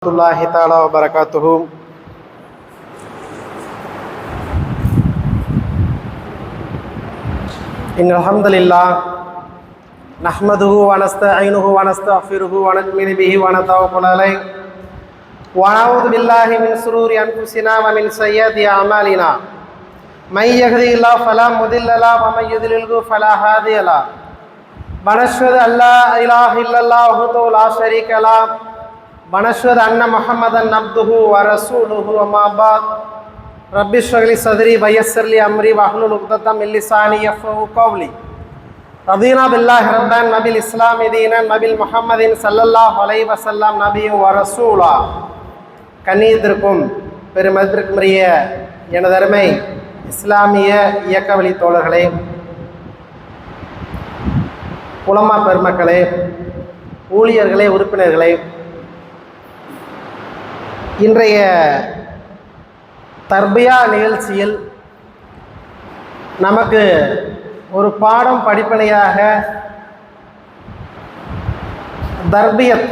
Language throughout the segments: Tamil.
الله تعالى وبركاته. إن الحمد لله نحمده ونستعينه ونستغفره ونؤمن به ونتوكل عليه ونعوذ بالله من شرور أنفسنا ومن سيئات أعمالنا من يهده الله فلا مضل له ومن يضلل فلا هادي له ونشهد أن لا إله إلا الله وحده لا شريك له ونشهد أن محمدا عبده ورسوله وما بعد رب اشرح لي صدري ويسر لي أمري واحلل عقدة من لساني يفقهوا قولي رضينا بالله ربا وبالإسلام دينا وبمحمد صلى الله عليه وسلم نبيا ورسولا. கண்ணியத்திற்கும் பெருமதிப்பிற்குரிய எனது அருமை இஸ்லாமிய இயக்கவழி தோழர்களே, உலமா பெருமக்களே, ஊழியர்களே, உறுப்பினர்களே, இன்றைய தர்பியா நிகழ்ச்சியில் நமக்கு ஒரு பாடம் படிப்பனையாக தர்பியத்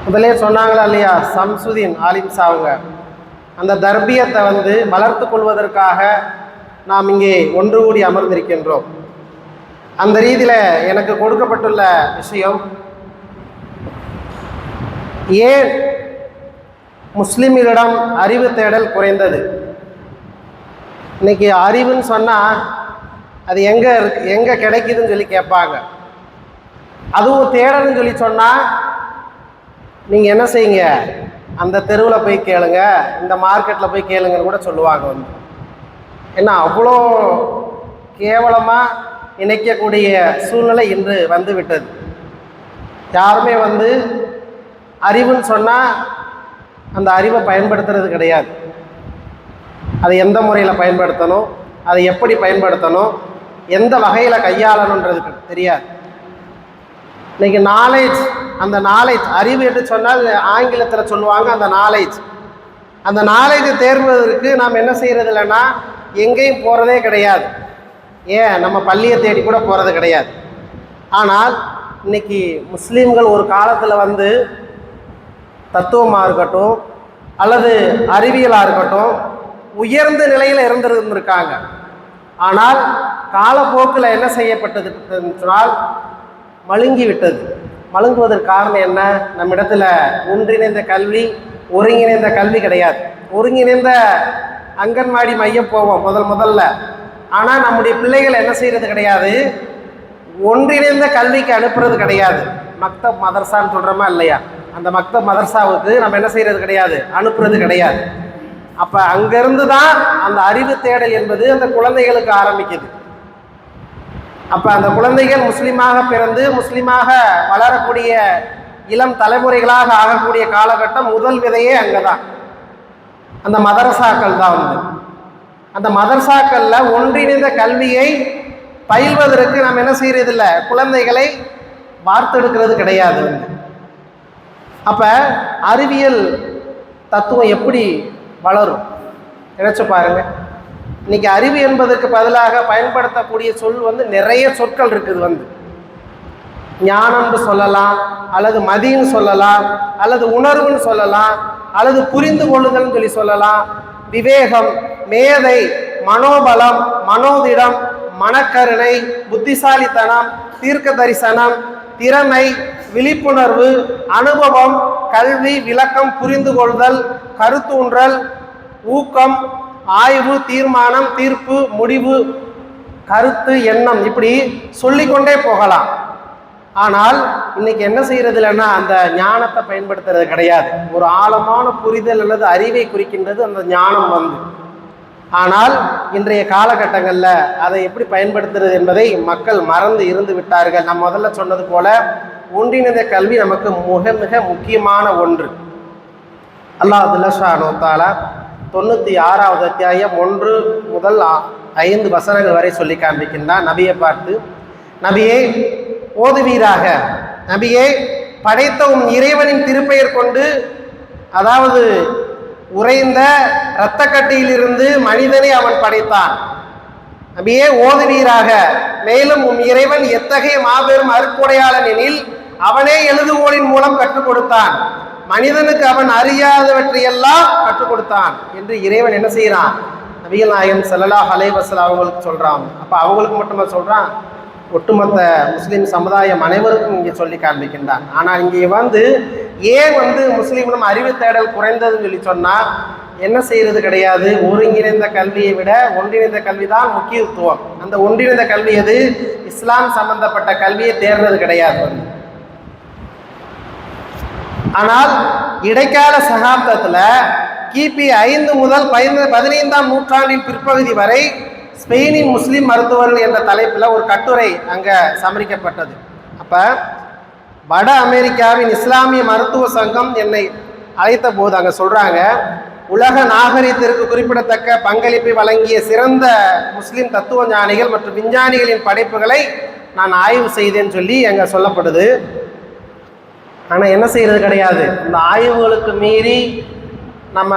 முதலே சொன்னாங்களா இல்லையா, சம்சுதீன் ஆலிம் சாவுங்க, அந்த தர்பியத்தை வளர்த்து கொள்வதற்காக நாம் இங்கே ஒன்று கூடி அமர்ந்திருக்கின்றோம். அந்த ரீதியில் எனக்கு கொடுக்கப்பட்டுள்ள விஷயம், ஏன் முஸ்லிம்களிடம் அறிவு தேடல் குறைந்தது? இன்னைக்கு அறிவுன்னு சொன்னால் அது எங்கே கிடைக்குதுன்னு சொல்லி கேட்பாங்க. அதுவும் தேடல்னு சொல்லி சொன்னால் நீங்கள் என்ன செய்யுங்க, அந்த தெருவில் போய் கேளுங்க, இந்த மார்க்கெட்டில் போய் கேளுங்கன்னு கூட சொல்லுவாங்க. ஏன்னா அவ்வளோ கேவலமாக நினைக்கக்கூடிய சூழ்நிலை இன்று வந்து விட்டது. யாருமே அறிவுன்னு சொன்னால் அந்த அறிவை பயன்படுத்துறது கிடையாது. அதை எந்த முறையில் பயன்படுத்தணும், அதை எப்படி பயன்படுத்தணும், எந்த வகையில் கையாளணுன்றதுக்கு தெரியாது. இன்றைக்கி நாலேஜ், அந்த நாலேஜ், அறிவு என்று சொன்னால் ஆங்கிலத்தில் சொல்லுவாங்க அந்த நாலேஜை தேர்வதற்கு நாம் என்ன செய்கிறது இல்லைன்னா எங்கேயும் போகிறதே கிடையாது. ஏன், நம்ம பள்ளியை தேடி கூட போகிறது கிடையாது. ஆனால் இன்றைக்கி முஸ்லீம்கள் ஒரு காலத்தில் தத்துவமாக இருக்கட்டும் அல்லது அறிவியலாக இருக்கட்டும் உயர்ந்த நிலையில் இருந்திருக்காங்க. ஆனால் காலப்போக்கில் என்ன செய்யப்பட்டது சொன்னால் மழுங்கி விட்டது. மழுங்குவதற்கு காரணம் என்ன? நம்மிடத்தில் ஒன்றிணைந்த கல்வி, ஒருங்கிணைந்த கல்வி கிடையாது. ஒருங்கிணைந்த அங்கன்வாடி மையம் போவோம் முதல்ல. ஆனால் நம்முடைய பிள்ளைகள் என்ன செய்கிறது கிடையாது, ஒன்றிணைந்த கல்விக்கு அனுப்புறது கிடையாது. மக்தப் மதர்சான்னு சொல்கிறோமா இல்லையா, அந்த மக்தப் மதர்சாவுக்கு நம்ம என்ன செய்கிறது கிடையாது, அனுப்புறது கிடையாது. அப்போ அங்கேருந்து தான் அந்த அறிவு தேடல் என்பது அந்த குழந்தைகளுக்கு ஆரம்பிக்குது. அப்போ அந்த குழந்தைகள் முஸ்லீமாக பிறந்து முஸ்லீமாக வளரக்கூடிய இளம் தலைமுறைகளாக ஆகக்கூடிய காலகட்டம் முதல் விதையே அங்கே தான், அந்த மதரசாக்கள் தான். அந்த மதரசாக்களில் ஒன்றிணைந்த கல்வியை பயில்வதற்கு நாம் என்ன செய்யறதில்லை, குழந்தைகளை வார்த்தெடுக்கிறது கிடையாது. அப்போ அறிவியல் தத்துவம் எப்படி வளரும் நினைச்சு பாருங்க. இன்னைக்கு அறிவு என்பதற்கு பதிலாக பயன்படுத்தக்கூடிய சொல் நிறைய சொற்கள் இருக்குது. ஞானம்னு சொல்லலாம், அல்லது மதின்னு சொல்லலாம், அல்லது உணர்வுன்னு சொல்லலாம், அல்லது புரிந்து கொள்ளுதல்னு சொல்லி சொல்லலாம். விவேகம், மேதை, மனோபலம், மனோதிடம், மனக்கருணை, புத்திசாலித்தனம், தீர்க்க தரிசனம், திறமை, விழிப்புணர்வு, அனுபவம், கல்வி, விளக்கம், புரிந்து கொள்தல், கருத்தூன்றல், ஊக்கம், ஆய்வு, தீர்மானம், தீர்ப்பு, முடிவு, கருத்து, எண்ணம், இப்படி சொல்லிக்கொண்டே போகலாம். ஆனால் இன்னைக்கு என்ன செய்யறது இல்லைன்னா அந்த ஞானத்தை பயன்படுத்துறது கிடையாது. ஒரு ஆழமான புரிதல் அல்லது அறிவை குறிக்கின்றது அந்த ஞானம். ஆனால் இன்றைய காலகட்டங்களில் அதை எப்படி பயன்படுத்துறது என்பதை மக்கள் மறந்து இருந்து விட்டார்கள். நான் முதல்ல சொன்னது போல ஒன்றிணைந்த கல்வி நமக்கு மிக மிக முக்கியமான ஒன்று. அல்லாஹ் ஜல்லஷானு தஆலா 96வது அத்தியாயம் 1 முதல் 5 வசனங்கள் வரை சொல்லி காண்பிக்கின்றான். நபியை பார்த்து, நபியே ஓதுவீராக, நபியே படைத்த இறைவனின் திருப்பெயர் கொண்டு, அதாவது உறைந்த இரத்த கட்டியிலிருந்து மனிதனை அவன் படைத்தான். நபியே ஓதுவீராக, மேலும் இறைவன் எத்தகைய மாபெரும் அருட்கொடையாளன் எனில் அவனே எழுதுகோலின் மூலம் கற்றுக் கொடுத்தான். மனிதனுக்கு அவன் அறியாதவற்றையெல்லாம் கற்றுக் கொடுத்தான் என்று இறைவன் என்ன செய்யறான்? நபிகள் நாயகம் ஸல்லல்லாஹு அலைஹி வஸல்லம் அவங்களுக்கு சொல்றான். அப்ப அவங்களுக்கு மட்டுமா சொல்றான்? ஒட்டுமொத்த முஸ்லிம் சமுதாயம் அனைவருக்கும் இங்கே சொல்லி காண்பிக்கின்றான். ஆனால் இங்கே ஏன் முஸ்லீம்களும் அறிவு தேடல் குறைந்ததுன்னு சொல்லி சொன்னால் என்ன செய்யறது கிடையாது. ஒருங்கிணைந்த கல்வியை விட ஒன்றிணைந்த கல்வி தான் முக்கியத்துவம். அந்த ஒன்றிணைந்த கல்வி எது? இஸ்லாம் சம்பந்தப்பட்ட கல்வியை தேர்றது கிடையாது. ஆனால் இடைக்கால சகாப்தத்தில் கிபி 5 முதல் 15ஆம் நூற்றாண்டின் பிற்பகுதி வரை ஸ்பெயினின் முஸ்லீம் மருத்துவர்கள் என்ற தலைப்பில் ஒரு கட்டுரை அங்கே சமரிக்கப்பட்டது. அப்போ வட அமெரிக்காவின் இஸ்லாமிய மருத்துவ சங்கம் என்னை அழைத்த போது அங்கே சொல்கிறாங்க, உலக நாகரிகத்திற்கு குறிப்பிடத்தக்க பங்களிப்பை வழங்கிய சிறந்த முஸ்லீம் தத்துவ ஞானிகள் மற்றும் விஞ்ஞானிகளின் படைப்புகளை நான் ஆய்வு செய்தேன்னு சொல்லி அங்கே சொல்லப்படுது. ஆனால் என்ன செய்கிறது கிடையாது. இந்த ஆய்வுகளுக்கு மீறி நம்ம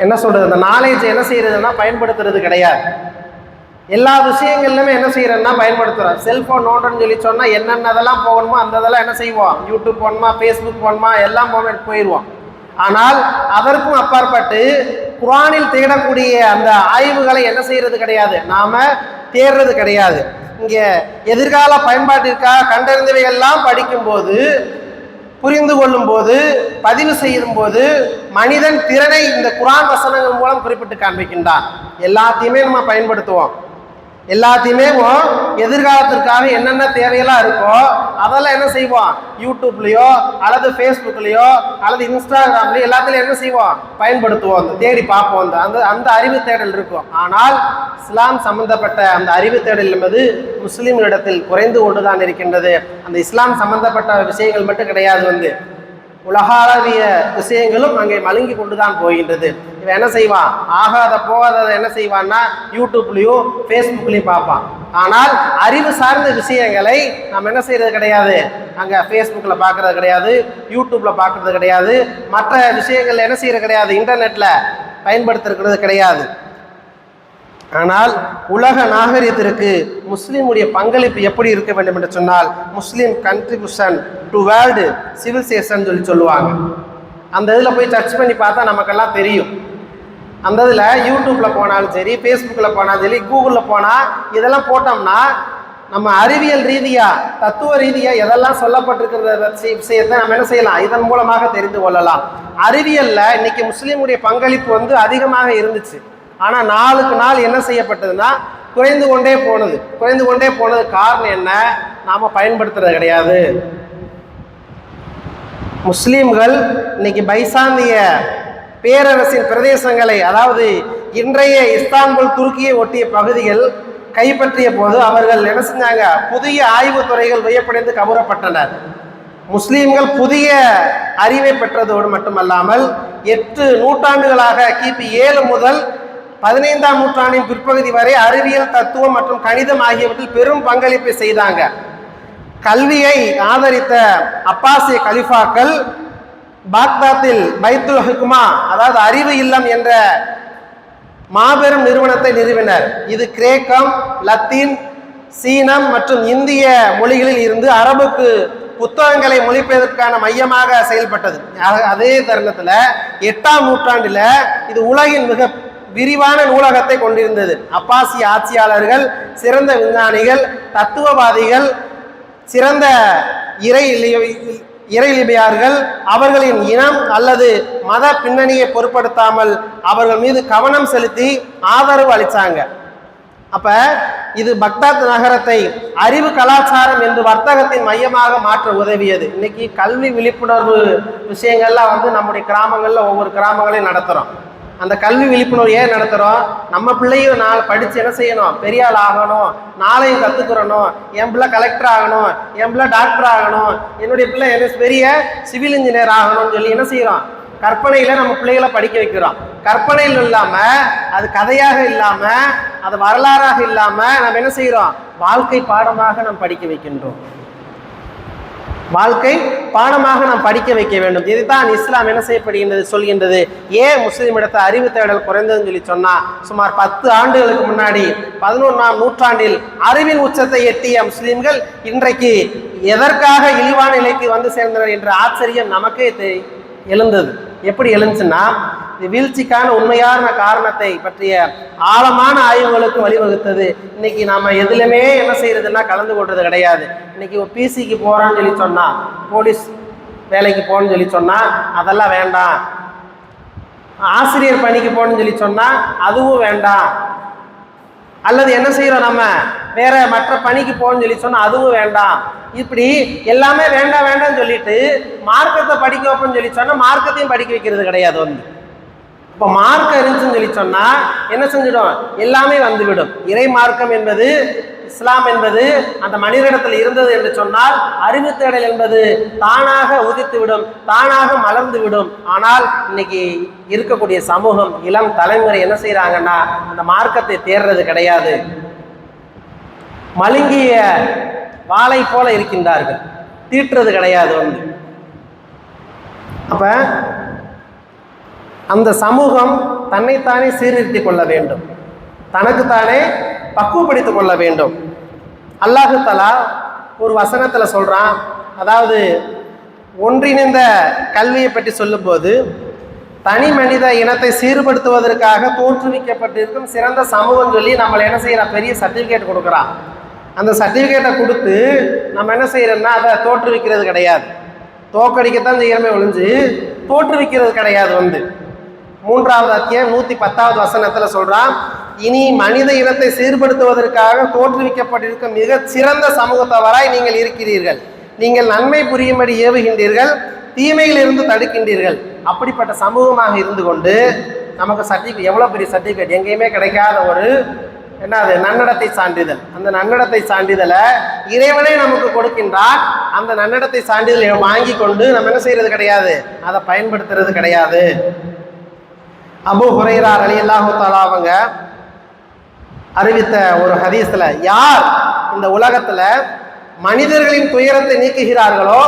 என்ன சொல்கிறது, அந்த நாலேஜ் என்ன செய்யறதுன்னா பயன்படுத்துறது கிடையாது. எல்லா விஷயங்கள்லையுமே என்ன செய்யறதுன்னா பயன்படுத்துகிறோம். செல்ஃபோன் நோண்டுன்னு சொல்லி சொன்னால் என்னென்னதெல்லாம் போகணுமோ அந்த இதெல்லாம் என்ன செய்வோம், யூடியூப் போகணுமா, ஃபேஸ்புக் போகணுமா, எல்லாம் போயிடுவோம். ஆனால் அதற்கும் அப்பாற்பட்டு குர்ஆனில் தேடக்கூடிய அந்த ஆய்வுகளை என்ன செய்யறது கிடையாது, நாம தேடுறது கிடையாது. இங்கே எதிர்கால பயன்பாட்டிற்காக கண்டறிந்தவை எல்லாம் படிக்கும்போது, புரிந்து கொள்ளும் போது, பதிவு செய்யும் போது மனிதன் திறனை இந்த குர்ஆன் வசனங்கள் மூலம் குறிப்பிட்டு காண்பிக்கின்றான். எல்லாத்தையுமே நம்ம பயன்படுத்துவோம். எல்லாத்தையுமே எதிர்காலத்திற்காக என்னென்ன தேவையெல்லாம் இருக்கோ அதெல்லாம் என்ன செய்வோம், யூடியூப்லேயோ அல்லது ஃபேஸ்புக்லேயோ அல்லது இன்ஸ்டாகிராம்லேயோ எல்லாத்துலையும் என்ன செய்வோம், பயன்படுத்துவோம், தேடி பார்ப்போம். அந்த அறிவு தேடல் இருக்கும். ஆனால் இஸ்லாம் சம்பந்தப்பட்ட அந்த அறிவு தேடல் என்பது முஸ்லீம்களிடத்தில் குறைந்து கொண்டுதான் இருக்கின்றது. அந்த இஸ்லாம் சம்பந்தப்பட்ட விஷயங்கள் மட்டும் கிடையாது, உலகாவிய விஷயங்களும் அங்கே மழுங்கி கொண்டுதான் போகின்றது. இவன் என்ன செய்வான், ஆகாத போகாத என்ன செய்வான்னா யூடியூப்லேயும் ஃபேஸ்புக்லேயும் பார்ப்பான். ஆனால் அறிவு சார்ந்த விஷயங்களை நம்ம என்ன செய்யறது கிடையாது, அங்கே ஃபேஸ்புக்கில் பார்க்கறது கிடையாது, யூடியூப்பில் பார்க்கறது கிடையாது, மற்ற விஷயங்கள் என்ன செய்யறது கிடையாது, இன்டர்நெட்டில் பயன்படுத்துறது கிடையாது. ஆனால் உலக நாகரிகத்திற்கு முஸ்லீமுடைய பங்களிப்பு எப்படி இருக்க வேண்டும் என்று சொன்னால், முஸ்லீம் கண்ட்ரிபியூஷன் டு வேர்ல்டு சிவிலைசேஷன் சொல்லுவாங்க. அந்த இதில் போய் சர்ச் பண்ணி பார்த்தா நமக்கெல்லாம் தெரியும். அந்த இதில் யூடியூப்பில் போனாலும் சரி, ஃபேஸ்புக்கில் போனாலும் சரி, கூகுளில் போனால் இதெல்லாம் போட்டோம்னா நம்ம அறிவியல் ரீதியாக தத்துவ ரீதியாக எதெல்லாம் சொல்லப்பட்டிருக்கிற விஷயத்தை நம்ம என்ன செய்யலாம், இதன் மூலமாக தெரிந்து கொள்ளலாம். அறிவியலில் இன்னைக்கு முஸ்லீமுடைய பங்களிப்பு அதிகமாக இருந்துச்சு. ஆனால் நாளுக்கு நாள் என்ன செய்யப்பட்டதுன்னா குறைந்து கொண்டே போனது. காரணம் என்ன, நாம் பயன்படுத்துறது கிடையாது. முஸ்லீம்கள் இன்னைக்கு பைசாந்திய பேரரசின் பிரதேசங்களை, அதாவது இன்றைய இஸ்தான்புல் துருக்கியை ஒட்டிய பகுதிகள் கைப்பற்றிய போது அவர்கள் என்ன செஞ்சாங்க, புதிய ஆய்வுத்துறைகள் வியப்படைந்து கவரப்பட்டனர். முஸ்லீம்கள் புதிய அறிவை பெற்றதோடு மட்டுமல்லாமல் 8 நூற்றாண்டுகளாக கிபி 7 முதல் 15ஆம் நூற்றாண்டின் பிற்பகுதி வரை அறிவியல், தத்துவம் மற்றும் கணிதம் ஆகியவற்றில் பெரும் பங்களிப்பை செய்தாங்க. கல்வியை ஆதரித்த அப்பாசிய கலிஃபாக்கள் பாக்தாத்தில் பைத்துல் ஹிக்மா, அதாவது அறிவு இல்லம் என்ற மாபெரும் நிறுவனத்தை நிறுவினர். இது கிரேக்கம், லத்தீன், சீனம் மற்றும் இந்திய மொழிகளில் இருந்து அரபுக்கு புத்தகங்களை மொழிபெயர்ப்பதற்கான மையமாக செயல்பட்டது. அதே தருணத்தில் 8ஆம் நூற்றாண்டில் இது உலகின் மிக விரிவான நூலகத்தை கொண்டிருந்தது. அப்பாசிய ஆட்சியாளர்கள், சிறந்த விஞ்ஞானிகள், தத்துவவாதிகள், சிறந்த இறைலிபியார்கள் அவர்களின் இனம் அல்லது மத பின்னணியை பொருட்படுத்தாமல் அவர்கள் மீது கவனம் செலுத்தி ஆதரவு அளித்தாங்க. அப்ப இது பக்தாத் நகரத்தை அறிவு, கலாச்சாரம் என்று வர்த்தகத்தின் மையமாக மாற்ற உதவியது. இன்னைக்கு கல்வி விழிப்புணர்வு விஷயங்கள்லாம் நம்முடைய கிராமங்களில் ஒவ்வொரு கிராமங்களையும் நடத்துகிறோம். அந்த கல்வி விழிப்புணர்வு ஏன் நடத்துகிறோம், நம்ம பிள்ளையும் நாளை படித்து என்ன செய்யணும், பெரிய ஆள் ஆகணும், நாளையும் கற்றுக்கிறணும், என் பிள்ளை கலெக்டர் ஆகணும், என் பிள்ளை டாக்டர் ஆகணும், என்னுடைய பிள்ளை பெரிய சிவில் இன்ஜினியர் ஆகணும்னு சொல்லி என்ன செய்கிறோம், கற்பனையில் நம்ம பிள்ளைகளை படிக்க வைக்கிறோம். கற்பனையில் இல்லாமல், அது கதையாக இல்லாமல், அது வரலாறாக இல்லாமல் நம்ம என்ன செய்கிறோம், வாழ்க்கை பாடமாக நம்ம படிக்க வைக்கின்றோம். வாழ்க்கை பாடமாக நாம் படிக்க வைக்க வேண்டும். இதுதான் இஸ்லாம் என்ன செய்யப்படுகின்றது சொல்கின்றது. ஏன் முஸ்லீம் இடத்த அறிவு தேடல் குறைந்ததுன்னு சொல்லி சொன்னா, சுமார் 10 ஆண்டுகளுக்கு முன்னாடி 11ஆம் நூற்றாண்டில் அறிவின் உச்சத்தை எட்டிய முஸ்லீம்கள் இன்றைக்கு எதற்காக இழிவான நிலைக்கு வந்து சேர்ந்தனர் என்ற ஆச்சரியம் நமக்கே எழுந்தது. எப்படி எழுந்துச்சுன்னா, வீழ்ச்சிக்கான உண்மையான காரணத்தை பற்றிய ஆழமான ஆய்வுகளுக்கு வழிவகுத்தது. இன்னைக்கு நாம எதுலையுமே என்ன செய்யறதுன்னா கலந்து கொள்றது கிடையாது. இன்னைக்கு ஒரு பிசிக்கு போறான்னு சொல்லி சொன்னா, போலீஸ் வேலைக்கு போகணும்னு சொல்லி சொன்னா அதெல்லாம் வேண்டாம், ஆசிரியர் பணிக்கு போகணும்னு சொல்லி சொன்னா அதுவும் வேண்டாம், அல்லது என்ன செய்யறோம் நம்ம வேற மற்ற பணிக்கு போகணும்னு சொல்லி சொன்னா அதுவும் வேண்டாம். இப்படி எல்லாமே வேண்டாம் வேண்டாம்னு சொல்லிட்டு மார்க்கத்தை படிக்க வைப்போம்னு சொல்லி சொன்னா மார்க்கத்தையும் படிக்க வைக்கிறது கிடையாது. வந்து இப்போ மார்க்கம் இருந்துச்சுன்னு சொல்லி சொன்னா என்ன செஞ்சிடும், எல்லாமே வந்துவிடும். இறை மார்க்கம் என்பது, இஸ்லாம் என்பது அந்த மனிதனிடத்தில் இருந்தது என்று சொன்னால் அறிவு தேடல் என்பது தானாக உதித்துவிடும், தானாக மலர்ந்து விடும். ஆனால் இன்னைக்கு இருக்கக்கூடிய சமூகம், இளம் தலைமுறை என்ன செய்யறாங்கன்னா அந்த மார்க்கத்தை தேடுறது கிடையாது. மழுங்கிய வாளை போல இருக்கின்றார்கள், தீட்டுறது கிடையாது. வந்து அப்ப அந்த சமூகம் தன்னைத்தானே சீர்திருத்திக் கொள்ள வேண்டும், தனக்குத்தானே பக்குவப்படுத்திக் கொள்ள வேண்டும். அல்லாஹு தஆலா ஒரு வசனத்துல சொல்றான், அதாவது ஒன்றிணைந்த கல்வியை பற்றி சொல்லும் போது, தனி மனித இனத்தை சீர்படுத்துவதற்காக தோற்றுவிக்கப்பட்டிருக்கும் சிறந்த சமூகம் சொல்லி நம்மளை என்ன செய்யறான், பெரிய சர்டிபிகேட் கொடுக்குறான். அந்த சர்டிபிகேட்டை கொடுத்து நம்ம என்ன செய்யறோம்னா அதை தோற்றுவிக்கிறது கிடையாது, தோக்கடிக்கத்தான் செய்யறமே ஒழிஞ்சு தோற்றுவிக்கிறது கிடையாது. வந்து 3வது அத்தியாயம் 110வது வசனத்துல சொல்றான், இனி மனித இனத்தை சீர்படுத்துவதற்காக தோற்றுவிக்கப்பட்டிருக்கும் மிக சிறந்த சமூகத்தவராய் நீங்கள் இருக்கிறீர்கள். நீங்கள் நன்மை புரியும்படி ஏவுகின்றீர்கள், தீமையிலிருந்து தடுக்கின்றீர்கள். அப்படிப்பட்ட சமூகமாக இருந்து கொண்டு நமக்கு சர்டிஃபிகேட், எவ்வளோ பெரிய சர்டிஃபிகேட், எங்கேயுமே கிடைக்காத ஒரு என்னது நன்னடத்தை சான்றிதழ். அந்த நன்னடத்தை சான்றிதழை இறைவனே நமக்கு கொடுக்கின்றான். அந்த நன்னடத்தை சான்றிதழை வாங்கி கொண்டு நம்ம என்ன செய்யறது கிடையாது, அதை பயன்படுத்துறது கிடையாது. அபூ ஹுரைரா ரலியல்லாஹு தஆலா அவங்க அறிவித்த ஒரு ஹதீஸ்ல, யார் இந்த உலகத்துல மனிதர்களின் துயரத்தை நீக்குகிறார்களோ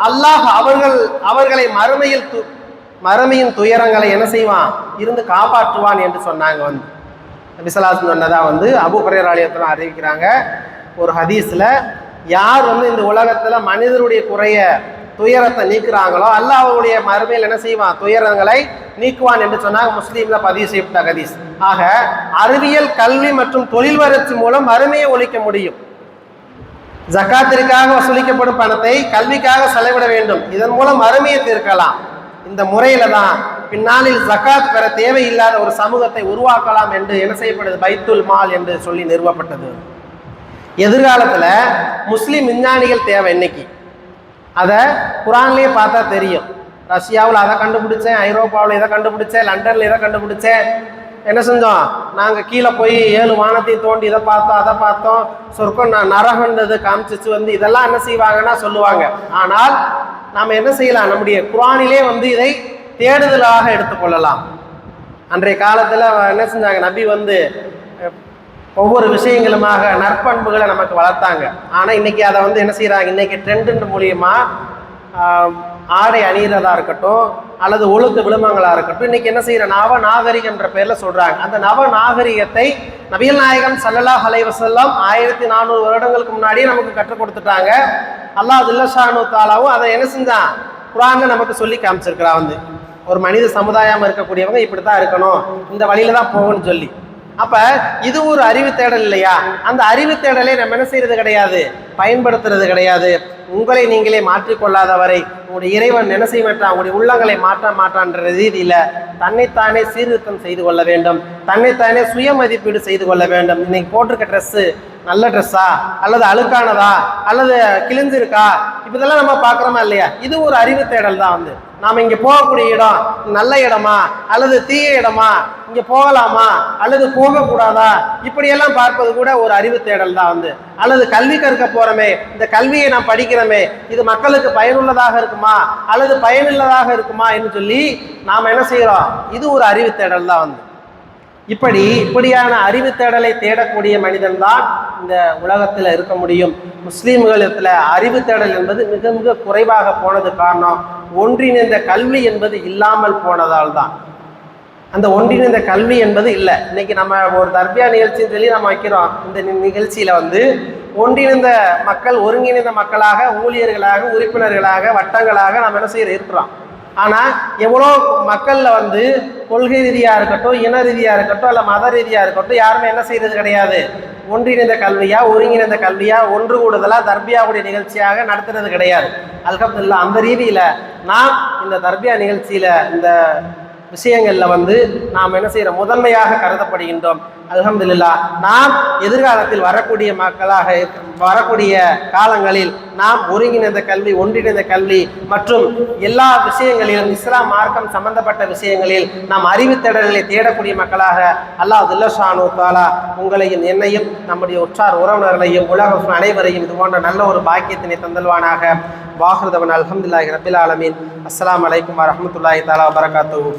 அல்லாஹ் அவர்களை மறுமையின் துயரங்களை என்ன செய்வான், இருந்து காப்பாற்றுவான் என்று சொன்னாங்க. வந்து நபிஸல்லல்லாஹு சொன்னதான் வந்து அபூ ஹுரைரா ரலியல்லாஹு தஆலா அறிவிக்கிறாங்க ஒரு ஹதீஸ்ல, யார் வந்து இந்த உலகத்துல மனிதருடைய துயரத்தை நீக்குறாங்களோ அல்லாஹ் அவருடைய மறுமையில் என்ன செய்வான், துயரங்களை நீக்குவான் என்று சொன்னாங்க. முஸ்லீம்ல பதிவு செய்யப்பட்ட ஹதீஸ். ஆக அறிவியல், கல்வி மற்றும் தொழில் வளர்ச்சி மூலம் மறுமையை ஒழிக்க முடியும். ஜகாத்திற்காக வசூலிக்கப்படும் பணத்தை கல்விக்காக செலவிட வேண்டும், இதன் மூலம் மறுமையை தீர்க்கலாம். இந்த முறையில தான் பின்னாளில் ஜகாத் பெற தேவையில்லாத ஒரு சமூகத்தை உருவாக்கலாம் என்று என்ன செய்யப்படுது, பைத்துல் மால் என்று சொல்லி நிறுவப்பட்டது. எதிர்காலத்துல முஸ்லிம் விஞ்ஞானிகள் தேவை. இன்னைக்கு அதை குரான்லேயே பார்த்தா தெரியும். ரஷ்யாவில் அதை கண்டுபிடிச்சேன், ஐரோப்பாவில் இதை கண்டுபிடிச்சேன், லண்டனில் இதை கண்டுபிடிச்சேன். என்ன செஞ்சோம், நாங்கள் கீழே போய் 7 வானத்தையும் தோண்டி இதை பார்த்தோம், அதை பார்த்தோம், சொர்க்கம் நரகன்றது காமிச்சிச்சு. வந்து இதெல்லாம் என்ன செய்வாங்கன்னா சொல்லுவாங்க. ஆனால் நாம் என்ன செய்யலாம், நம்முடைய குரானிலே வந்து இதை தேடுதலாக எடுத்துக்கொள்ளலாம். அன்றைய காலத்தில் என்ன செஞ்சாங்க, நபி வந்து ஒவ்வொரு விஷயங்களுமாக நற்பண்புகளை நமக்கு வளர்த்தாங்க. ஆனால் இன்னைக்கு அதை வந்து என்ன செய்யறாங்க, இன்னைக்கு ட்ரெண்டு மூலியமா ஆடை அணிகிறதா இருக்கட்டும், அல்லது ஒழுக்க விழுமங்களாக இருக்கட்டும், இன்னைக்கு என்ன செய்யற நவ நாகரிகன்ற பேர்ல சொல்றாங்க. அந்த நவ நாகரிகத்தை நபிகள் நாயகம் ஸல்லல்லாஹு அலைஹி வஸல்லம் 1400 வருடங்களுக்கு முன்னாடியே நமக்கு கற்றுக் கொடுத்துட்டாங்க. அல்லாஹ் ஜல்ல ஷானு தஆலாவும் அதை என்ன செஞ்சான், குர்ஆன்ல நமக்கு சொல்லி காமிச்சிருக்கிறா. வந்து ஒரு மனித சமுதாயம் இருக்கக்கூடியவங்க இப்படித்தான் இருக்கணும், இந்த வழியில தான் போகணும்னு சொல்லி. அப்ப இது ஒரு அறிவு தேடல் இல்லையா? அந்த அறிவு தேடலை நம்ம என்ன செய்யறது கிடையாது, பயன்படுத்துறது கிடையாது. உங்களை நீங்களே மாற்றிக்கொள்ளாத வரை உங்களுடைய இறைவன் என்ன செய்ய மாட்டான், உங்களுடைய உள்ளங்களை மாற்றான்ற ரீதியில தன்னைத்தானே சீர்திருத்தம் செய்து கொள்ள வேண்டும், தன்னைத்தானே சுய மதிப்பீடு செய்து கொள்ள வேண்டும். இன்னைக்கு போட்டிருக்க ட்ரெஸ்ஸு நல்ல ட்ரெஸ்ஸா, அல்லது அழுக்கானதா, அல்லது கிழிஞ்சிருக்கா, இப்பதெல்லாம் நம்ம பார்க்குறோமா இல்லையா? இது ஒரு அறிவு தேடல் தான். வந்து நாம் இங்கே போகக்கூடிய இடம் நல்ல இடமா அல்லது தீய இடமா, இங்கே போகலாமா அல்லது போகக்கூடாதா, இப்படியெல்லாம் பார்ப்பது கூட ஒரு அறிவு தேடல் தான். வந்து அல்லது கல்வி கற்க போகிறோமே, இந்த கல்வியை நாம் படிக்கிறோமே, இது மக்களுக்கு பயனுள்ளதாக இருக்குமா அல்லது பயனில்லதாக இருக்குமா என்று சொல்லி நாம் என்ன செய்கிறோம், இது ஒரு அறிவு தேடல் தான். வந்து இப்படியான அறிவு தேடலை தேடக்கூடிய மனிதன்தான் இந்த உலகத்தில் இருக்க முடியும். முஸ்லீம்களிடத்தில் அறிவு தேடல் என்பது மிக மிக குறைவாக போனது காரணம் ஒன்றிணைந்த கல்வி என்பது இல்லாமல் போனதால் தான். அந்த ஒன்றிணைந்த கல்வி என்பது இல்லை. இன்னைக்கு நம்ம ஒரு தர்பியா நிகழ்ச்சின்னு சொல்லி நம்ம வைக்கிறோம். இந்த நிகழ்ச்சியில ஒன்றிணைந்த மக்கள், ஒருங்கிணைந்த மக்களாக, ஊழியர்களாக, உறுப்பினர்களாக, வட்டங்களாக நம்ம என்ன செய்ய இருக்கிறோம். ஆனால் எவ்வளோ மக்களில் கொள்கை ரீதியாக இருக்கட்டும், இன ரீதியாக இருக்கட்டும், இல்லை மத ரீதியாக இருக்கட்டும், யாருமே என்ன செய்யறது கிடையாது. ஒன்றிணைந்த கல்வியா, ஒருங்கிணைந்த கல்வியா, ஒன்று கூடுதலாக தர்பியாவுடைய நிகழ்ச்சியாக நடத்துறது கிடையாது. அல்ஹம்துலில்லாஹ். அந்த ரீதியில் நாம் இந்த தர்பியா நிகழ்ச்சியில் இந்த விஷயங்களில் நாம் என்ன செய்கிறோம், முதன்மையாக கருதப்படுகின்றோம். அல்ஹம்துலில்லாஹ். நாம் எதிர்காலத்தில் வரக்கூடிய மக்களாக, வரக்கூடிய காலங்களில் நாம் ஒருங்கிணைந்த கல்வி, ஒன்றிணைந்த கல்வி மற்றும் எல்லா விஷயங்களிலும் இஸ்லாம் மார்க்கம் சம்பந்தப்பட்ட விஷயங்களில் நாம் அறிவு தேடல்களை தேடக்கூடிய மக்களாக அல்லாஹ் ஜல்ல ஷானு தஆலா உங்களையும் என்னையும் நம்முடைய உற்றார் உறவினர்களையும் உலக அனைவரையும் இது போன்ற நல்ல ஒரு பாக்கியத்தினை தந்தல்வானாக. வாஹிரு தஅவானா அல்ஹம்துலில்லாஹி ரப்பில் ஆலமீன். அஸ்ஸலாமு அலைக்கும் வரஹ்மத்துல்லாஹி தஆலா வபரகாத்துஹு.